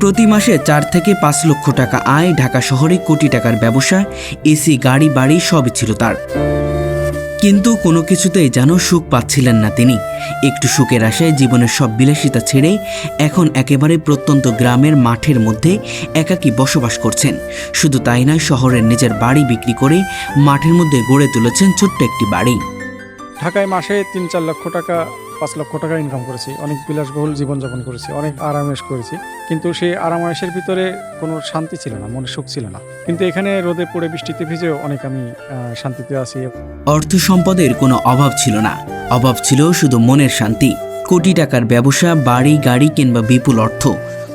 প্রতি মাসে 4 থেকে 5 লক্ষ টাকা আয়, ঢাকা শহরে কোটি টাকার ব্যবসা, এসি, গাড়ি, বাড়ি সবই ছিল তার। কিন্তু কোনো কিছুতেই যেন সুখ পাচ্ছিলেন না তিনি। একটু সুখের আশায় জীবনের সব বিলাসিতা ছেড়ে এখন একেবারে প্রত্যন্ত গ্রামের মাঠের মধ্যে একাকী বসবাস করছেন। শুধু তাই নয়, শহরের নিজের বাড়ি বিক্রি করে মাঠের মধ্যে গড়ে তুলেছেন ছোট্ট একটি বাড়ি। ঢাকায় মাসে 3-4 লক্ষ টাকা 5 লক্ষ টাকা ইনকাম করেছি, অনেক বিলাসবহুল জীবনযাপন করেছি, অনেক আরামেশ করেছি, কিন্তু সেই আরামায়েশের ভিতরে কোনো শান্তি ছিল না, মনে সুখ ছিল না। কিন্তু এখানে রোদে পড়ে বৃষ্টিতে ভিজেও অনেক আমি শান্তিতে আছি। অর্থ সম্পদের কোনো অভাব ছিল না, অভাব ছিল শুধু মনের শান্তি। কোটি টাকার ব্যবসা, বাড়ি, গাড়ি কিংবা বিপুল অর্থ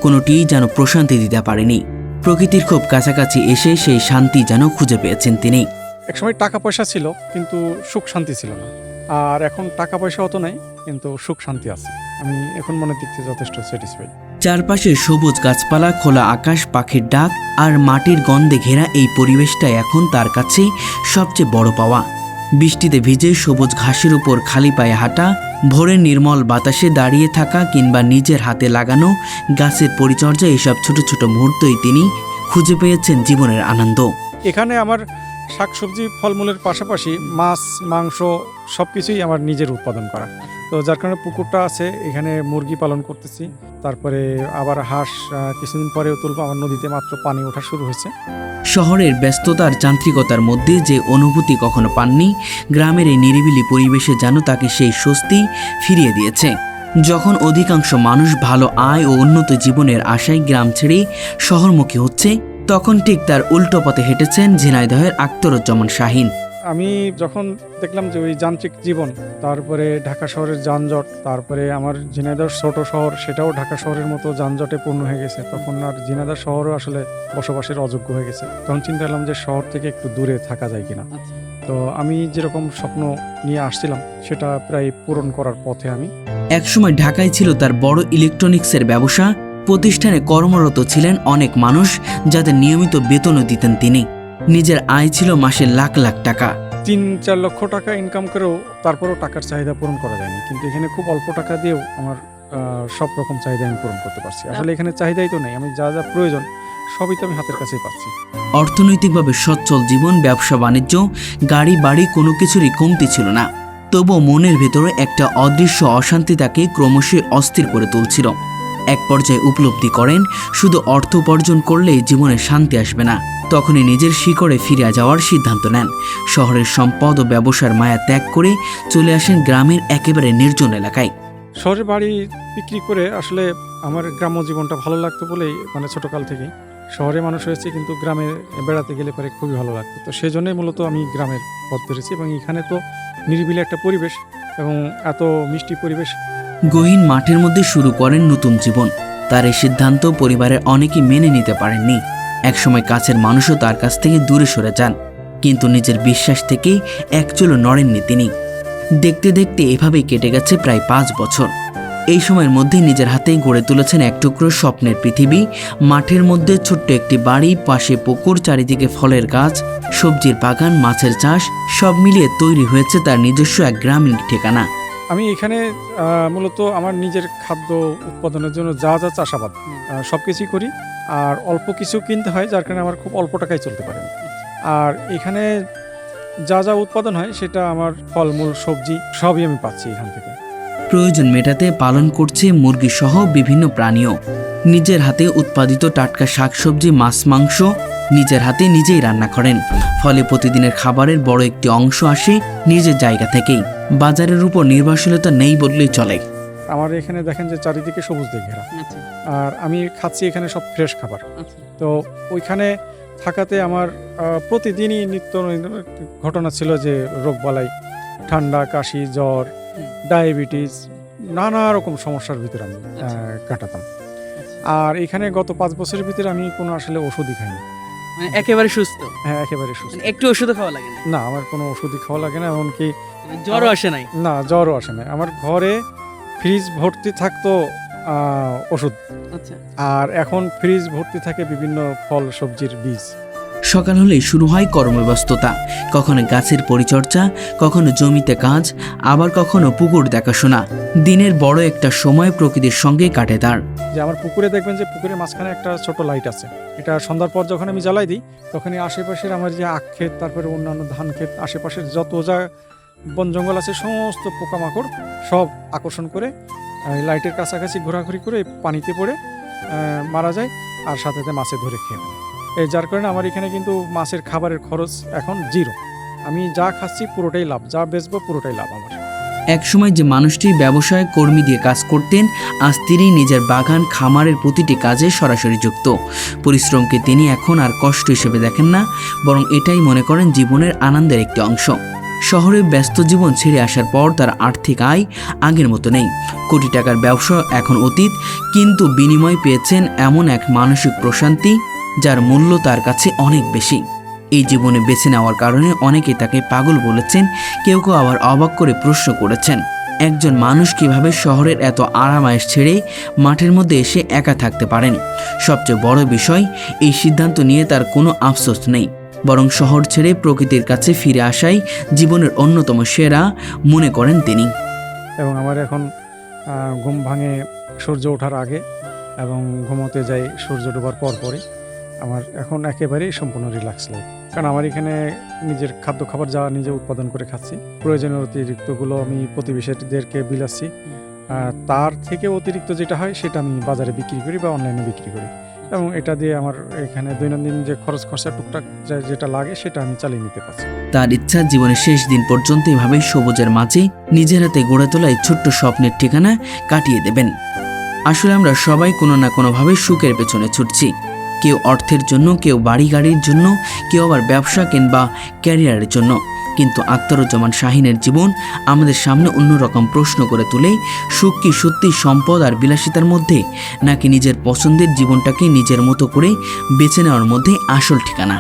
কোনোটিই যেন প্রশান্তি দিতে পারেনি। প্রকৃতির খুব কাছাকাছি এসে সেই শান্তি যেন খুঁজে পেয়েছেন তিনি। একসময় টাকা পয়সা ছিল কিন্তু সুখ শান্তি ছিল না, আর এখন টাকা পয়সা অত নাই কিন্তু সুখ শান্তি আছে। আমি এখন মনে দিচ্ছি যথেষ্ট স্যাটিসফাইড। চারপাশে সবুজ গাছপালা, খোলা আকাশ, পাখির ডাক আর মাটির গন্ধে ঘেরা এই পরিবেশটাই এখন তার কাছে সবচেয়ে বড় পাওয়া। বৃষ্টিতে ভিজে সবুজ ঘাসের উপর খালি পায়ে হাঁটা, ভোরের নির্মল বাতাসে দাঁড়িয়ে থাকা কিংবা নিজের হাতে লাগানো গাছের পরিচর্যা, এসব ছোট ছোট মুহূর্তই তিনি খুঁজে পেয়েছেন জীবনের আনন্দ। এখানে আমার শাকসবজি ফলমূলের পাশাপাশি মাছ, মাংস সব কিছুই আমার নিজের উৎপাদন করা। তো যার কারণে পুকুরটা আছে, এখানে মুরগি পালন করতেছি, তারপরে আবার হাঁস কিছুদিন পরেও তুলব। আমার নদীতে মাত্র পানি ওঠা শুরু হয়েছে। শহরের ব্যস্ততার যান্ত্রিকতার মধ্যে যে অনুভূতি কখনো পাননি, গ্রামের এই নিরিবিলি পরিবেশে যেন তাকে সেই স্বস্তি ফিরিয়ে দিয়েছে। যখন অধিকাংশ মানুষ ভালো আয় ও উন্নত জীবনের আশায় গ্রাম ছেড়ে শহরমুখী হচ্ছে, তখন ঠিক তার উল্টো পথে হেঁটেছেন ঝিনাইদহের আখতারুজ্জামান শাহীন। আমি যখন দেখলাম যে ওই যান্ত্রিক জীবন, তারপরে ঢাকা শহরের যানজট, তারপরে আমার ঝিনাইদহ ছোট শহর, সেটাও ঢাকা শহরের মতো যানজটে পূর্ণ হয়ে গেছে, তখন আর ঝিনাইদহ শহরও আসলে বসবাসের অযোগ্য হয়ে গেছে। তখন চিন্তা করলাম যে শহর থেকে একটু দূরে থাকা যায় কিনা। তো আমি যেরকম স্বপ্ন নিয়ে আসছিলাম সেটা প্রায় পূরণ করার পথে আমি। একসময় ঢাকায় ছিল তার বড় ইলেকট্রনিক্সের ব্যবসা, প্রতিষ্ঠানে কর্মরত ছিলেন অনেক মানুষ যাদের নিয়মিত বেতনও দিতেন তিনি। নিজের আয় ছিল মাসে লাখ লাখ টাকা। 3-4 লক্ষ টাকা ইনকাম করেও তারপরেও টাকার চাহিদা পূরণ করা যায়নি, কিন্তু এখানে খুব অল্প টাকা দিয়েও আমার সব রকম চাহিদা আমি পূরণ করতে পারছি। আসলে এখানে চাহিদাই তো নেই, আমি যা যা প্রয়োজন সবই তো আমি হাতের কাছেই পাচ্ছি। অর্থনৈতিকভাবে সচ্ছল জীবন, ব্যবসা বাণিজ্য, গাড়ি, বাড়ি কোনো কিছুরই কমতি ছিল না। তবুও মনের ভেতরে একটা অদৃশ্য অশান্তি তাকে ক্রমশই অস্থির করে তুলছিল। এক পর্যায়ে উপলব্ধি করেন, শুধু অর্থ উপার্জন করলেই জীবনে শান্তি আসবে না। তখনই নিজের শিকড়ে ফিরে যাওয়ার সিদ্ধান্ত নেন। শহরের সম্পদ ও ব্যবসার মায়া ত্যাগ করে চলে আসেন গ্রামের একেবারে নির্জন এলাকায়। শহরের বাড়ি বিক্রি করে আসলে আমার গ্রাম্য জীবনটা ভালো লাগতো বলেই, মানে ছোটকাল থেকেই শহরে মানুষ হয়েছে, কিন্তু গ্রামে বেড়াতে গেলে পরে খুবই ভালো লাগতো। তো সেই জন্যই মূলত আমি গ্রামের পথ ধরেছি, এবং এখানে তো নিরিবিলি একটা পরিবেশ এবং এত মিষ্টি পরিবেশ। গহীন মাঠের মধ্যে শুরু করেন নতুন জীবন। তার এই সিদ্ধান্ত পরিবারের অনেকেই মেনে নিতে পারেননি। একসময় কাছের মানুষও তার কাছ থেকে দূরে সরে যান, কিন্তু নিজের বিশ্বাস থেকে এক চুলও নড়েননি তিনি। দেখতে দেখতে এভাবেই কেটে গেছে প্রায় 5 বছর। এই সময়ের মধ্যে নিজের হাতেই গড়ে তুলেছেন এক টুকরো স্বপ্নের পৃথিবী। মাঠের মধ্যে ছোট্ট একটি বাড়ি, পাশে পুকুর, চারিদিকে ফলের গাছ, সবজির বাগান, মাছের চাষ, সব মিলিয়ে তৈরি হয়েছে তার নিজস্ব এক গ্রামীণ ঠিকানা। আমি এখানে মূলত আমার নিজের খাদ্য উৎপাদনের জন্য যা যা চাষাবাদ সব কিছুই করি, আর অল্প কিছু কিনতে হয়, যার কারণে আমার খুব অল্প টাকায় চলতে পারে। আর এখানে যা যা উৎপাদন হয় সেটা আমার ফলমূল, সবজি সবই আমি পাচ্ছি এখান থেকে। প্রয়োজন মেটাতে পালন করছে মুরগি সহ বিভিন্ন প্রাণীও। নিজের হাতে উৎপাদিত টাটকা শাকসবজি, মাছ, মাংস নিজের হাতে নিজেই রান্না করেন। ফলে প্রতিদিনের খাবারের বড় একটি অংশ আসে নিজের জায়গা থেকেই। বাজারের উপর নির্ভরশীলতা নেই বললেই চলে। আমার এখানে দেখেন যে চারিদিকে সবুজ দিয়ে ঘেরা, আর আমি খাচ্ছি এখানে সব ফ্রেশ খাবার। তো ওইখানে থাকাতে আমার প্রতিদিনই নিত্য ঘটনা ছিল যে রোগবালাই, ঠান্ডা, কাশি, জ্বর, ডায়াবেটিস, নানা রকম সমস্যার ভিতরে আমি কাটাতাম। আর এখানে গত 5 বছরের ভিতরে আমি কোনো আসলে ওষুধই খাইনি। মানে একেবারে সুস্থ? হ্যাঁ, একেবারে সুস্থ। একটু ওষুধও খাওয়া লাগে না? না, আমার কোনো ওষুধই খাওয়া লাগে না, এমনকি জ্বরও আসে নাই? না, জ্বরও আসে না। আমার ঘরে ফ্রিজ ভর্তি থাকতো ওষুধ, আচ্ছা। আর এখন ফ্রিজ ভর্তি থাকে বিভিন্ন ফল সবজির বীজ। সকাল হলেই শুরু হয় কর্মব্যস্ততা, কখনো গাছের পরিচর্যা, কখনো জমিতে কাজ, আবার কখনো পুকুর দেখাশোনা। দিনের বড় একটা সময় প্রকৃতির সঙ্গে কাটে তার। যে আমার পুকুরে দেখবেন যে পুকুরের মাঝখানে একটা ছোট লাইট আছে, এটা সন্ধ্যার পর যখন আমি জ্বালাই দিই তখনই আশেপাশের আমার যে আখ ক্ষেত, তারপরে অন্যান্য ধান ক্ষেত, আশেপাশের যত যা বন জঙ্গল আছে সমস্ত পোকামাকড় সব আকর্ষণ করে লাইটের কাছাকাছি ঘোরাঘুরি করে পানিতে পড়ে মারা যায়, আর সাথে সাথে মাছে ধরে খেয়ে নেয়। এই যার কারণে আমার এখানে কিন্তু মাছের খাবারের খরচ এখন 0। আমি যা খাচ্ছি পুরোটাই লাভ, যা বেচবো পুরোটাই লাভ আমার। একসময় যে মানুষটি ব্যবসায় কর্মী দিয়ে কাজ করতেন, আজ তিনি নিজের বাগান খামারের প্রতিটি কাজে সরাসরি যুক্ত। পরিশ্রমকে তিনি এখন আর কষ্ট হিসেবে দেখেন না, বরং এটাই মনে করেন জীবনের আনন্দের একটি অংশ। শহরে ব্যস্ত জীবন ছেড়ে আসার পর তার আর্থিক আয় আগের মতো নেই। কোটি টাকার ব্যবসা এখন অতীত, কিন্তু বিনিময় পেয়েছেন এমন এক মানসিক প্রশান্তি যার মূল্য তার কাছে অনেক বেশি। এই জীবনে বেছে নেওয়ার কারণে অনেকে তাকে পাগল বলেছেন, কেউ কেউ আবার অবাক করে প্রশ্ন করেছেন, একজন মানুষ কিভাবে শহরের এত আরামায়েশ ছেড়ে মাঠের মধ্যে এসে একা থাকতে পারেন। সবচেয়ে বড় বিষয়, এই সিদ্ধান্ত নিয়ে তার কোনো আফসোস নেই, বরং শহর ছেড়ে প্রকৃতির কাছে ফিরে আসাই জীবনের অন্যতম সেরা মনে করেন তিনি। এবং আমার এখন ঘুম ভাঙে সূর্য ওঠার আগে এবং ঘুমোতে যাই সূর্য ডোবার পর পরই। আমার এখন একেবারেই সম্পূর্ণ রিল্যাক্স লাইফ, কারণ আমার এখানে নিজের খাদ্য খাবার যা নিজে উৎপাদন করে খাচ্ছি, প্রয়োজনীয় অতিরিক্তগুলো আমি প্রতিবেশীদেরকে বিলাচ্ছি, তার থেকে অতিরিক্ত যেটা হয় সেটা আমি বাজারে বিক্রি করি বা অনলাইনে বিক্রি করি, এবং এটা দিয়ে আমার এখানে দৈনন্দিন যে খরচা টুকটাক যেটা লাগে সেটা আমি চালিয়ে নিতে পারছি। তার ইচ্ছা জীবনের শেষ দিন পর্যন্ত এভাবে সবুজের মাঝে নিজের হাতে গড়ে তোলা এই ছোট্ট স্বপ্নের ঠিকানা কাটিয়ে দেবেন। আসলে আমরা সবাই কোনো না কোনোভাবে সুখের পেছনে ছুটছি, কেউ অর্থের জন্য, কেউ বাড়ি গাড়ির জন্য, কেউ আবার ব্যবসা কিংবা ক্যারিয়ারের জন্য। কিন্তু আখতারুজ্জামান শাহিনের জীবন আমাদের সামনে অন্যরকম প্রশ্ন করে তোলে, সুখ কি সত্যি সম্পদ আর বিলাসিতার মধ্যে, নাকি নিজের পছন্দের জীবনটাকে নিজের মতো করে বেছে নেওয়ার মধ্যে আসল ঠিকানা?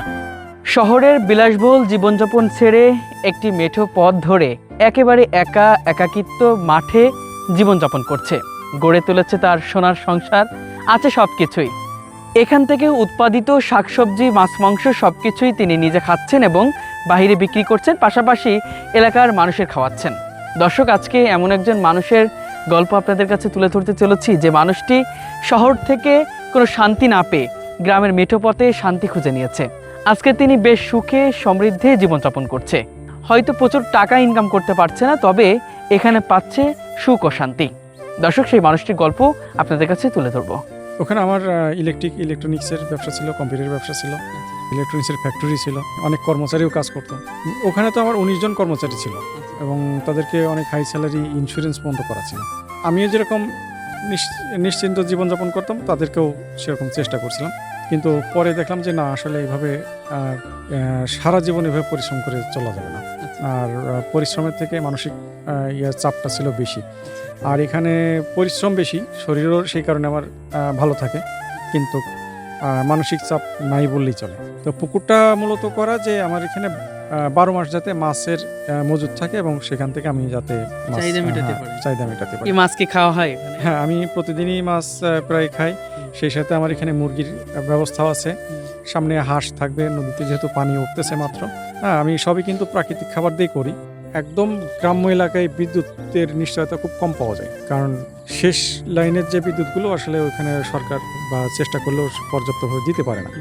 শহরের বিলাসবহুল জীবনযাপন ছেড়ে একটি মেঠো পথ ধরে একেবারে একাকিত্ব মাঠে জীবনযাপন করছে, গড়ে তুলেছে তার সোনার সংসার, আছে সব কিছুই। এখান থেকে উৎপাদিত শাকসবজি, মাছ, মাংস সব কিছুই তিনি নিজে খাচ্ছেন এবং বাইরে বিক্রি করছেন, পাশাপাশি এলাকার মানুষের খাওয়াচ্ছেন। দর্শক, আজকে এমন একজন মানুষের গল্প আপনাদের কাছে তুলে ধরতে চলেছি, যে মানুষটি শহর থেকে কোনো শান্তি না পেয়ে গ্রামের মেঠো পথে শান্তি খুঁজে নিয়েছে। আজকে তিনি বেশ সুখে সমৃদ্ধে জীবনযাপন করছে। হয়তো প্রচুর টাকা ইনকাম করতে পারছে না, তবে এখানে পাচ্ছে সুখ ও শান্তি। দর্শক, সেই মানুষটির গল্প আপনাদের কাছে তুলে ধরবো। ওখানে আমার ইলেকট্রনিক্সের ব্যবসা ছিল, কম্পিউটারের ব্যবসা ছিল, ইলেকট্রনিক্সের ফ্যাক্টরি ছিল, অনেক কর্মচারীও কাজ করতো ওখানে। তো আমার 19 জন কর্মচারী ছিল এবং তাদেরকে অনেক হাই স্যালারি, ইন্স্যুরেন্স বন্ধ করা ছিল। আমিও যেরকম নিশ্চিন্ত জীবনযাপন করতাম, তাদেরকেও সেরকম চেষ্টা করছিলাম, কিন্তু পরে দেখলাম যে না, আসলে এইভাবে সারা জীবন এভাবে পরিশ্রম করে চলা যাবে না। আর পরিশ্রমের থেকে মানসিক চাপটা ছিল বেশি, আর এখানে পরিশ্রম বেশি, শরীরও সেই কারণে আমার ভালো থাকে, কিন্তু মানসিক চাপ নাই বললেই চলে। তো পুকুরটা মূলত করা যে আমার এখানে 12 মাস যাতে মাছের মজুদ থাকে এবং সেখান থেকে আমি যাতে চাহিদা মেটাতে পারি। এই মাছ কি খাওয়া হয়? হ্যাঁ, আমি প্রতিদিনই মাছ প্রায় খাই। সেই সাথে আমার এখানে মুরগির ব্যবস্থাও আছে, সামনে হাঁস থাকবে, নদীতে যেহেতু পানি উঠতেছে মাত্র। হ্যাঁ, আমি সবই কিন্তু প্রাকৃতিক খাবার দিয়ে করি। একদম গ্রাম্য এলাকায় বিদ্যুতের নিশ্চয়তা খুব কম পাওয়া যায়, কারণ শেষ লাইনের যে বিদ্যুৎগুলো আসলে ওখানে সরকার বা চেষ্টা করলেও পর্যাপ্তভাবে দিতে পারে না।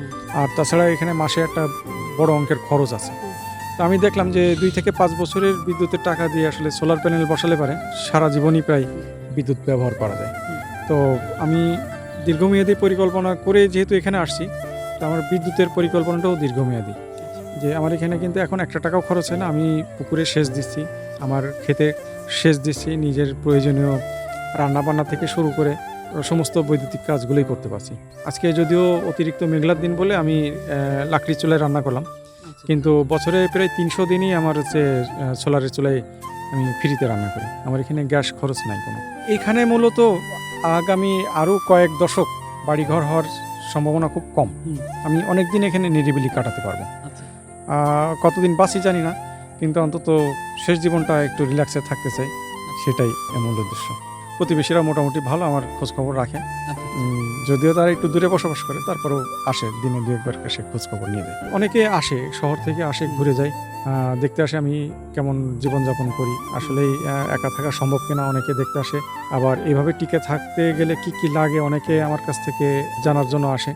আর তাছাড়া এখানে মাসে একটা বড় অঙ্কের খরচ আছে। তো আমি দেখলাম যে 2 থেকে 5 বছরের বিদ্যুতের টাকা দিয়ে আসলে সোলার প্যানেল বসালে পারে সারা জীবনই প্রায় বিদ্যুৎ ব্যবহার করা যায়। তো আমি দীর্ঘমেয়াদী পরিকল্পনা করে যেহেতু এখানে আসছি, তো আমার বিদ্যুতের পরিকল্পনাটাও দীর্ঘমেয়াদী। যে আমার এখানে কিন্তু এখন 1 টাকাও খরচ হয় না। আমি পুকুরে সেচ দিচ্ছি, আমার খেতে সেচ দিচ্ছি, নিজের প্রয়োজনীয় রান্নাবান্না থেকে শুরু করে সমস্ত বৈদ্যুতিক কাজগুলোই করতে পারছি। আজকে যদিও অতিরিক্ত মেঘলার দিন বলে আমি লাকড়ি চুলায় রান্না করলাম, কিন্তু বছরে প্রায় 300 দিনই আমার হচ্ছে সোলারের চুলায় আমি ফ্রিতে রান্না করি। আমার এখানে গ্যাস খরচ নাই কোনো। এখানে মূলত আগামী আরও কয়েক দশক বাড়িঘর হওয়ার সম্ভাবনা খুব কম। আমি অনেক দিন এখানে নিরিবিলি কাটাতে পারবো। কতদিন বাঁচি জানি না, কিন্তু অন্তত শেষ জীবনটা একটু রিল্যাক্সে থাকতে চাই, সেটাই মূল উদ্দেশ্য। প্রতিবেশীরা মোটামুটি ভালো, আমার খোঁজ খবর রাখে। যদিও তারা একটু দূরে বসবাস করে, তারপরেও আসে, দিনে দু একবার এসে খোঁজ খবর নিয়ে যায়। অনেকে আসে, শহর থেকে আসে, ঘুরে যায়, দেখতে আসে আমি কেমন জীবনযাপন করি, আসলেই একা থাকা সম্ভব কিনা অনেকে দেখতে আসে। আবার এইভাবে টিকে থাকতে গেলে কি কি লাগে অনেকে আমার কাছ থেকে জানার জন্য আসে।